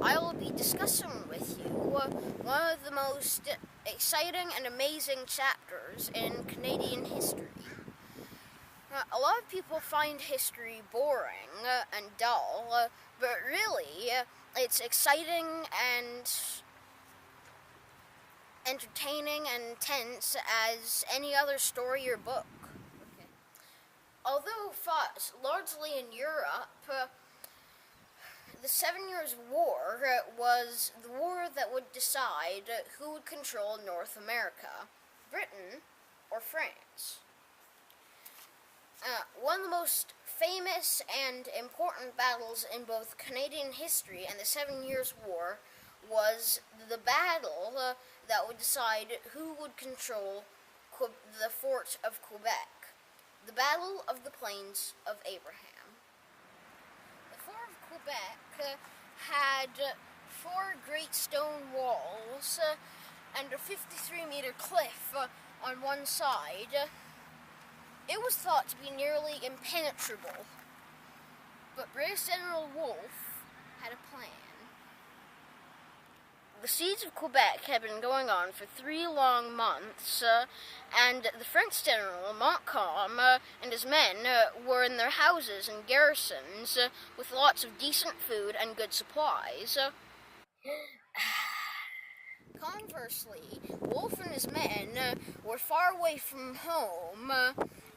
I will be discussing with you one of the most exciting and amazing chapters in Canadian history. A lot of people find history boring and dull, but really, it's exciting and entertaining and intense as any other story or book. Okay. Although fought largely in Europe, the 7 Years' War was the war that would decide who would control North America, Britain or France. One of the most famous and important battles in both Canadian history and the 7 Years' War was the battle that would decide who would control the fort of Quebec, the Battle of the Plains of Abraham. The fort of Quebec had 4 great stone walls and a 53-meter cliff on one side. It was thought to be nearly impenetrable, but British General Wolfe had a plan. The siege of Quebec had been going on for 3 long months, and the French general, Montcalm, and his men were in their houses and garrisons with lots of decent food and good supplies. Conversely, Wolfe and his men were far away from home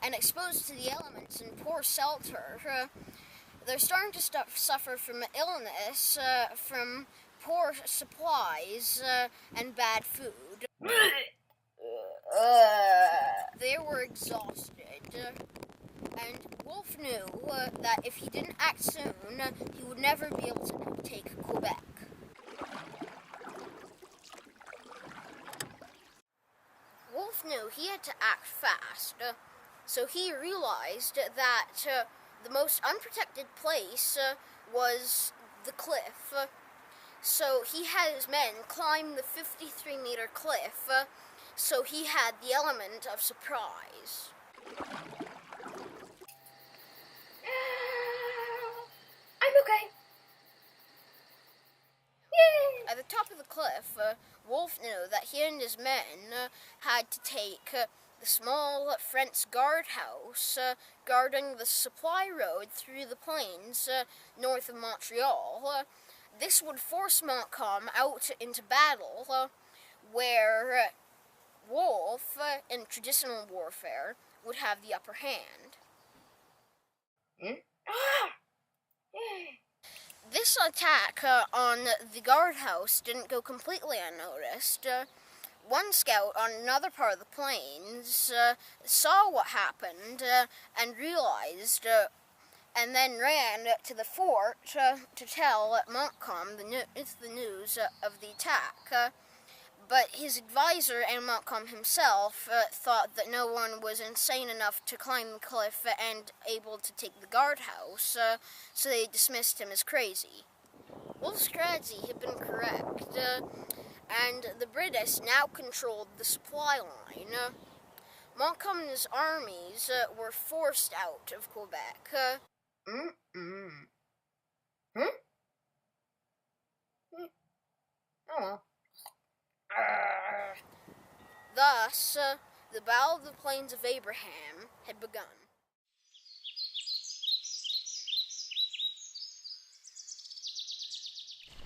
and exposed to the elements in poor shelter. They're starting to suffer from illness, from poor supplies, and bad food. They were exhausted, and Wolfe knew that if he didn't act soon, he would never be able to take Quebec. Wolfe knew he had to act fast, so he realized that the most unprotected place was the cliff. So he had his men climb the 53-meter cliff, so he had the element of surprise. I'm okay. Yay! At the top of the cliff, Wolfe knew that he and his men had to take the small French guardhouse guarding the supply road through the plains north of Montreal. This would force Montcalm out into battle, where Wolfe, in traditional warfare, would have the upper hand. This attack on the guardhouse didn't go completely unnoticed. One scout on another part of the plains saw what happened and realized, and then ran to the fort to tell Montcalm the news of the attack. But his advisor and Montcalm himself thought that no one was insane enough to climb the cliff and able to take the guardhouse, so they dismissed him as crazy. Wolfe's strategy had been correct, and the British now controlled the supply line. Montcalm and his armies were forced out of Quebec. Oh well. Thus, the Battle of the Plains of Abraham had begun.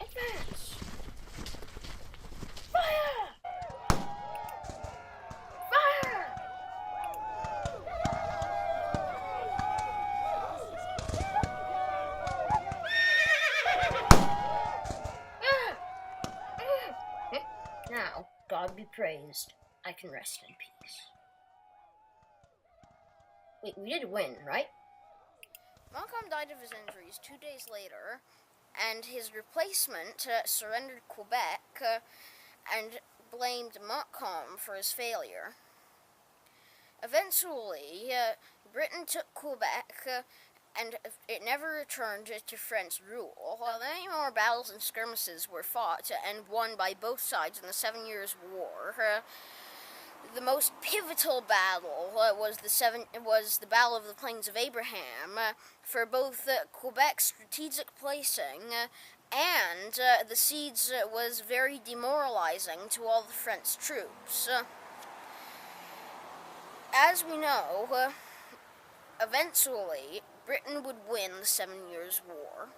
Advance! Fire! Fire! Now, God be praised. I can rest in peace. Wait, we did win, right? Montcalm died of his injuries 2 days later, and his replacement surrendered Quebec and blamed Montcalm for his failure. Eventually, Britain took Quebec, and it never returned to French rule. While many more battles and skirmishes were fought and won by both sides in the 7 Years' War, the most pivotal battle was the Battle of the Plains of Abraham, for both Quebec's strategic placing and the siege was very demoralizing to all the French troops. As we know, eventually Britain would win the 7 Years' War.